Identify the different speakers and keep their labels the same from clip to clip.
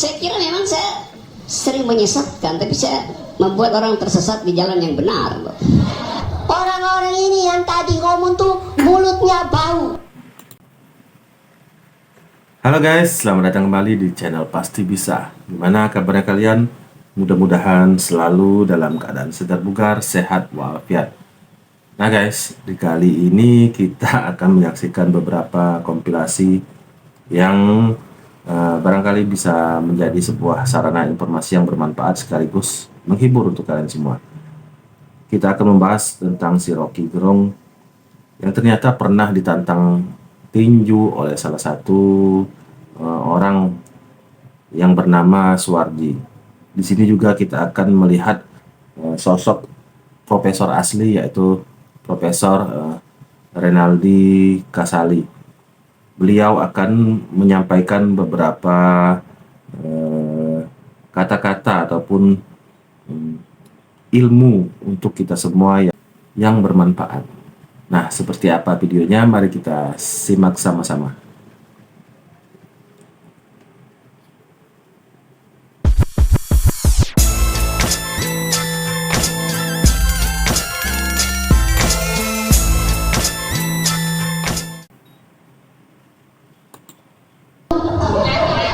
Speaker 1: Saya kira memang saya sering menyesatkan, tapi saya membuat orang tersesat di jalan yang benar.
Speaker 2: Orang-orang ini yang tadi ngomong tuh mulutnya bau.
Speaker 3: Halo guys, selamat datang kembali di channel Pasti Bisa. Gimana kabarnya kalian? Mudah-mudahan selalu dalam keadaan segar bugar, sehat walafiat. Nah guys, di kali ini kita akan menyaksikan beberapa kompilasi yang barangkali bisa menjadi sebuah sarana informasi yang bermanfaat sekaligus menghibur untuk kalian semua. Kita akan membahas tentang si Rocky Gerung yang ternyata pernah ditantang tinju oleh salah satu orang yang bernama Suwardi. Di sini juga kita akan melihat sosok profesor asli, yaitu Profesor Renaldi Kasali. Beliau akan menyampaikan beberapa kata-kata ataupun ilmu untuk kita semua yang bermanfaat. Nah, seperti apa videonya? Mari kita simak sama-sama.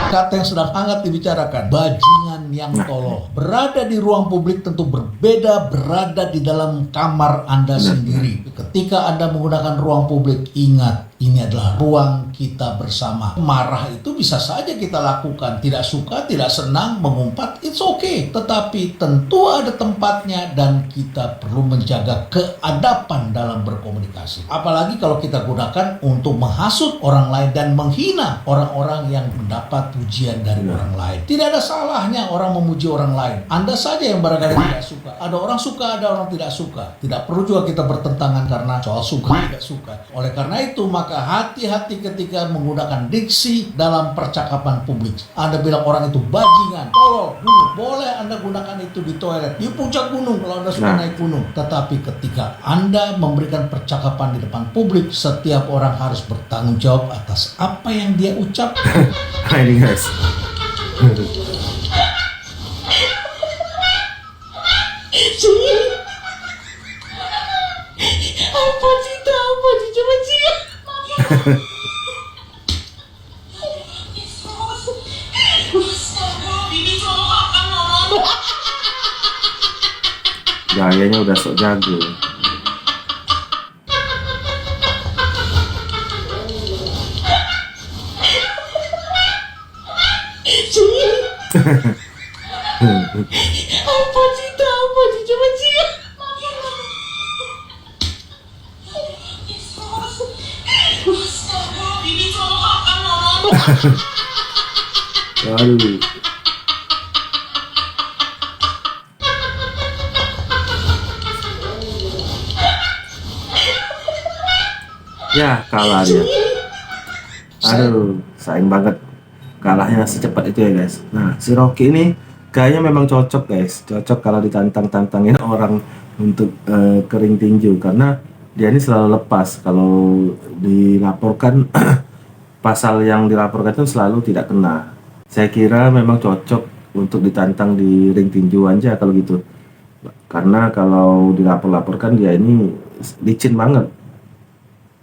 Speaker 4: Kata yang sedang hangat dibicarakan, bajingan yang tolol. Berada di ruang publik tentu berbeda berada di dalam kamar Anda sendiri. Ketika Anda menggunakan ruang publik, ingat, ini adalah ruang kita bersama. Marah itu bisa saja kita lakukan. Tidak suka, tidak senang, mengumpat, it's okay. Tetapi tentu ada tempatnya dan kita perlu menjaga keadaban dalam berkomunikasi. Apalagi kalau kita gunakan untuk menghasut orang lain dan menghina orang-orang yang mendapat pujian dari orang lain. Tidak ada salahnya orang memuji orang lain. Anda saja yang barangkali tidak suka. Ada orang suka, ada orang tidak suka. Tidak perlu juga kita bertentangan karena soal suka tidak suka. Oleh karena itu, maka hati-hati ketika menggunakan diksi dalam percakapan publik. Anda bilang orang itu bajingan, tolol, boleh Anda gunakan itu di toilet, di puncak gunung kalau Anda suka naik gunung. Tetapi ketika Anda memberikan percakapan di depan publik, setiap orang harus bertanggung jawab atas apa yang dia ucapkan.
Speaker 3: Nah ini guys.
Speaker 2: Apa sih coba sih.
Speaker 3: Gayanya udah sok jago.
Speaker 2: Apa sih coba sih.
Speaker 3: Aduh. Ya, kalah dia. Aduh, sayang banget kalahnya secepat itu ya guys. Nah, si Rocky ini kayaknya memang cocok guys. Cocok kalau ditantang-tantangin orang untuk kering tinju, karena dia ini selalu lepas kalau dilaporkan. Pasal yang dilaporkan itu selalu tidak kena. Saya kira memang cocok untuk ditantang di ring tinju aja kalau gitu. Karena kalau dilapor-laporkan dia ini licin banget.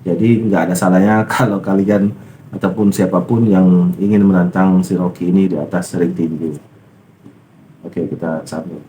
Speaker 3: Jadi nggak ada salahnya kalau kalian ataupun siapapun yang ingin menantang si Rocky ini di atas ring tinju. Oke, kita sambung.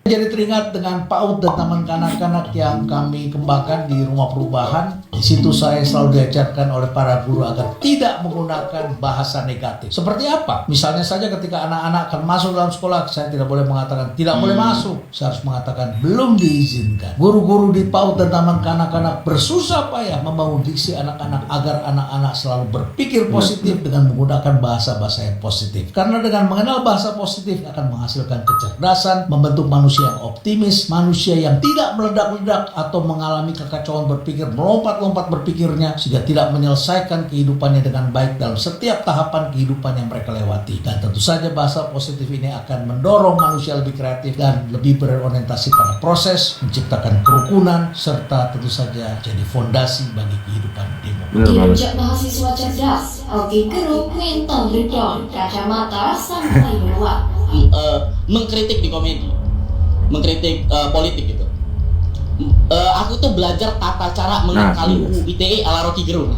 Speaker 4: Jadi teringat dengan PAUD dan taman kanak-kanak yang kami kembangkan di rumah perubahan. Di situ saya selalu diajarkan oleh para guru agar tidak menggunakan bahasa negatif. Seperti apa? Misalnya saja ketika anak-anak akan masuk dalam sekolah, saya tidak boleh mengatakan tidak boleh masuk. Saya harus mengatakan belum diizinkan. Guru-guru di PAUD dan taman kanak-kanak bersusah payah membangun diksi anak-anak agar anak-anak selalu berpikir positif dengan menggunakan bahasa-bahasa yang positif. Karena dengan mengenal bahasa positif akan menghasilkan kecerdasan, membentuk manusia manusia yang optimis, manusia yang tidak meledak-ledak atau mengalami kekacauan berpikir, melompat-lompat berpikirnya sehingga tidak menyelesaikan kehidupannya dengan baik dalam setiap tahapan kehidupan yang mereka lewati. Dan tentu saja bahasa positif ini akan mendorong manusia lebih kreatif dan lebih berorientasi pada proses, menciptakan kerukunan, serta tentu saja jadi fondasi bagi kehidupan demokrasi.
Speaker 3: Bener banget.
Speaker 5: Diajak mahasiswa cerdas, Rocky Gerung, mental breakdown, kacamata sampai meluap.
Speaker 6: Mengkritik di komedi, mengkritik politik gitu. Aku tuh belajar tata cara mengakali UU ITE ala Rocky Gerung.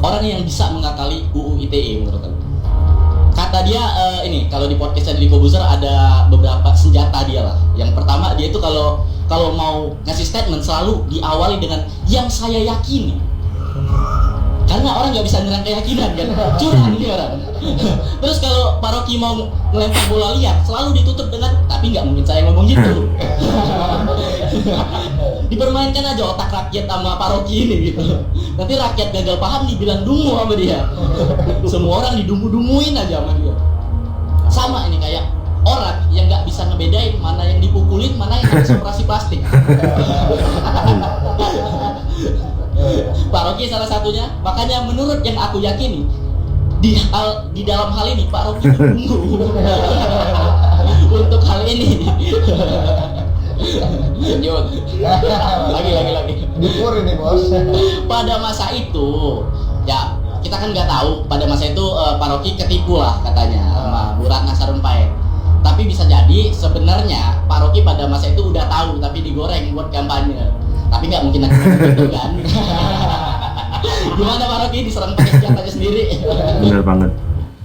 Speaker 6: Orang yang bisa mengakali UU ITE menurut aku. Kata dia ini kalau di podcastnya Deddy Kobuzer ada beberapa senjata dia lah. Yang pertama dia itu kalau mau ngasih statement selalu diawali dengan yang saya yakini. Karena orang nggak bisa nyerang keyakinan kan, curang dia orang. Terus kalau Pak Rocky mau ngelempar bola liar, selalu ditutup dengan tapi nggak mungkin saya ngomong gitu. Dipermainkan aja otak rakyat sama Pak Rocky ini gitu. Nanti rakyat gagal paham dibilang dungu sama dia. Semua orang didungu-dunguin aja sama dia. Sama ini kayak orang yang nggak bisa ngebedain mana yang dipukulin, mana yang habis operasi plastik. Pak Rocky salah satunya, makanya menurut yang aku yakini di dalam hal ini Pak Rocky tunggu untuk hal ini. Lanjut. Lagi.
Speaker 7: Dipur ini bos.
Speaker 6: Pada masa itu, ya kita kan nggak tahu. Pada masa itu Pak Rocky ketipu lah katanya sama Bu Ratna Sarumpait. Tapi bisa jadi sebenarnya Pak Rocky pada masa itu udah tahu, tapi digoreng buat kampanye. Tapi nggak mungkin aku gitu kan. Gimana Pak Rocky diserang pakai senjatanya sendiri?
Speaker 3: Bener banget.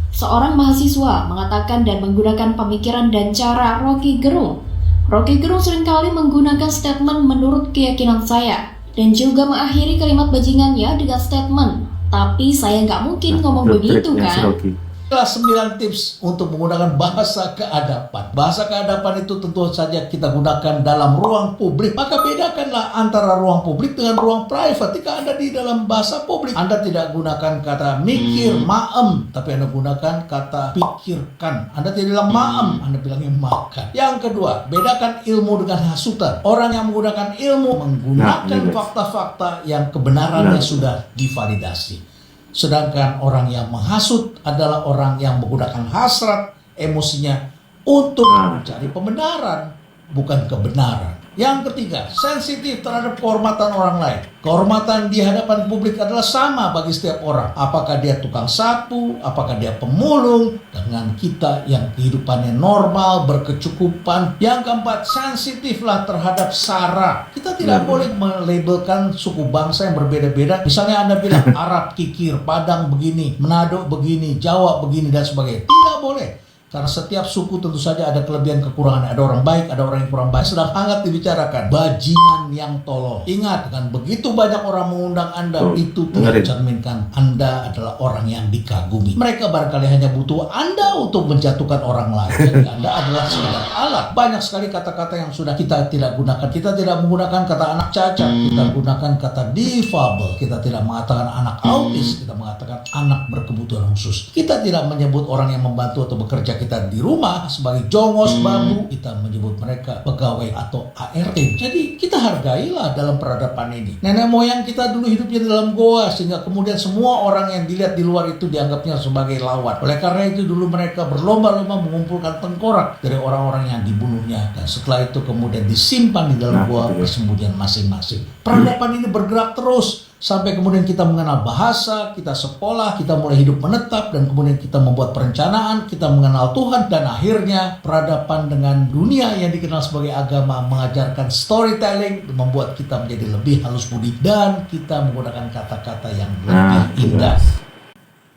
Speaker 5: Seorang mahasiswa mengatakan dan menggunakan pemikiran dan cara Rocky Gerung. Rocky Gerung seringkali menggunakan statement menurut keyakinan saya dan juga mengakhiri kalimat bajingannya dengan statement, tapi saya nggak mungkin ngomong begitu
Speaker 3: Triknya si
Speaker 5: kan?
Speaker 3: Rocky.
Speaker 4: Inilah 9 tips untuk menggunakan bahasa keadapan. Bahasa keadapan itu tentu saja kita gunakan dalam ruang publik. Maka bedakanlah antara ruang publik dengan ruang private. Jika Anda di dalam bahasa publik, Anda tidak gunakan kata mikir, maem, tapi Anda gunakan kata pikirkan. Anda tidak bilang maem, Anda bilangnya makan. Yang kedua, bedakan ilmu dengan hasutan. Orang yang menggunakan ilmu menggunakan fakta-fakta yang kebenarannya sudah divalidasi. Sedangkan orang yang menghasut adalah orang yang menggunakan hasrat emosinya untuk mencari pembenaran, bukan kebenaran. Yang ketiga, sensitif terhadap kehormatan orang lain. Kehormatan di hadapan publik adalah sama bagi setiap orang. Apakah dia tukang sapu, apakah dia pemulung, dengan kita yang kehidupannya normal, berkecukupan. Yang keempat, sensitiflah terhadap sara. Kita tidak boleh melabelkan suku bangsa yang berbeda-beda. Misalnya Anda bilang Arab kikir, Padang begini, Manado begini, Jawa begini, dan sebagainya. Tidak boleh. Karena setiap suku tentu saja ada kelebihan kekurangan. Ada orang baik, ada orang yang kurang baik. Sedang hangat dibicarakan. Bajingan yang tolol. Ingat, dengan begitu banyak orang mengundang Anda, itu tidak mencerminkan Anda adalah orang yang dikagumi. Mereka barangkali hanya butuh Anda untuk menjatuhkan orang lain. Jadi Anda adalah sekedar alat. Banyak sekali kata-kata yang sudah kita tidak gunakan. Kita tidak menggunakan kata anak cacat. Kita gunakan kata difabel. Kita tidak mengatakan anak autis. Kita mengatakan anak berkebutuhan khusus. Kita tidak menyebut orang yang membantu atau bekerja kita di rumah sebagai jongos babu, kita menyebut mereka pegawai atau ART. Jadi kita hargailah dalam peradaban ini. Nenek moyang kita dulu hidupnya dalam goa, sehingga kemudian semua orang yang dilihat di luar itu dianggapnya sebagai lawan. Oleh karena itu dulu mereka berlomba-lomba mengumpulkan tengkorak dari orang-orang yang dibunuhnya, dan setelah itu kemudian disimpan di dalam goa persembunyian masing-masing. Peradaban ini bergerak terus sampai kemudian kita mengenal bahasa, kita sekolah, kita mulai hidup menetap, dan kemudian kita membuat perencanaan, kita mengenal Tuhan, dan akhirnya peradaban dengan dunia yang dikenal sebagai agama mengajarkan storytelling, membuat kita menjadi lebih halus budi, dan kita menggunakan kata-kata yang lebih indah.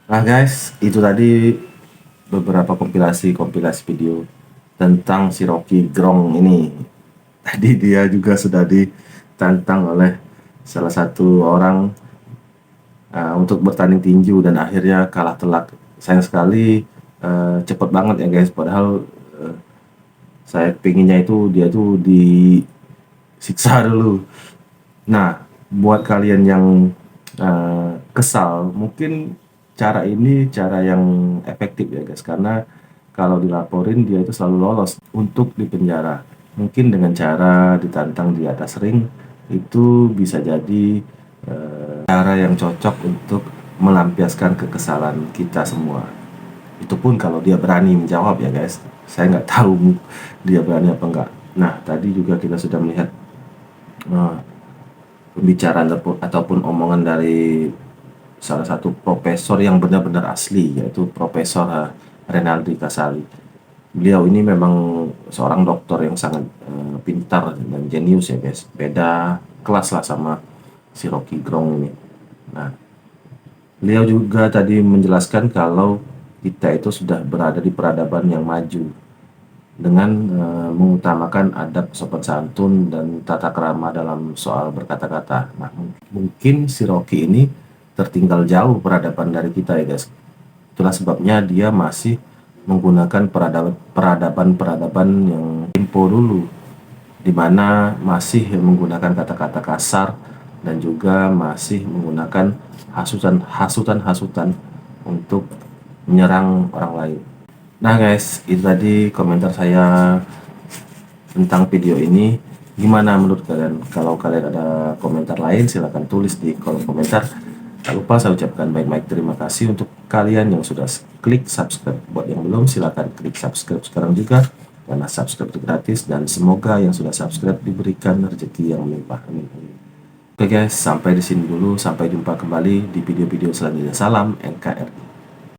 Speaker 3: Nah guys, itu tadi beberapa kompilasi video tentang si Rocky Gerung ini. Tadi dia juga sudah ditantang oleh salah satu orang untuk bertanding tinju dan akhirnya kalah telak. Sayang sekali, cepet banget ya guys. Padahal saya pengennya itu dia tuh disiksa dulu. Nah, buat kalian yang kesal, mungkin cara ini cara yang efektif ya guys, karena kalau dilaporin dia itu selalu lolos untuk dipenjara. mungkin dengan cara ditantang di atas ring itu bisa jadi cara yang cocok untuk melampiaskan kekesalan kita semua. Itu pun kalau dia berani menjawab ya guys. Saya nggak tahu dia berani apa enggak. Nah, tadi juga kita sudah melihat pembicaraan ataupun omongan dari salah satu profesor yang benar-benar asli, yaitu Profesor Renaldi Kasali. Beliau ini memang seorang dokter yang sangat pintar dan jenius ya guys. Beda kelas lah sama si Rocky Gerung ini. Nah, beliau juga tadi menjelaskan kalau kita itu sudah berada di peradaban yang maju dengan mengutamakan adab sopan santun dan tata krama dalam soal berkata-kata. Nah, mungkin si Rocky ini tertinggal jauh peradaban dari kita ya guys. Itulah sebabnya dia masih menggunakan peradaban yang tempo dulu, dimana masih menggunakan kata-kata kasar dan juga masih menggunakan hasutan untuk menyerang orang lain. Nah guys, itu tadi komentar saya tentang video ini. Gimana menurut kalian? Kalau kalian ada komentar lain silahkan tulis di kolom komentar. Tak lupa saya ucapkan baik-baik terima kasih untuk kalian yang sudah klik subscribe. Buat yang belum silahkan klik subscribe sekarang juga, karena subscribe itu gratis dan semoga yang sudah subscribe diberikan rezeki yang melimpah. Amin. Oke guys, sampai di sini dulu. Sampai jumpa kembali di video-video selanjutnya. Salam NKRI.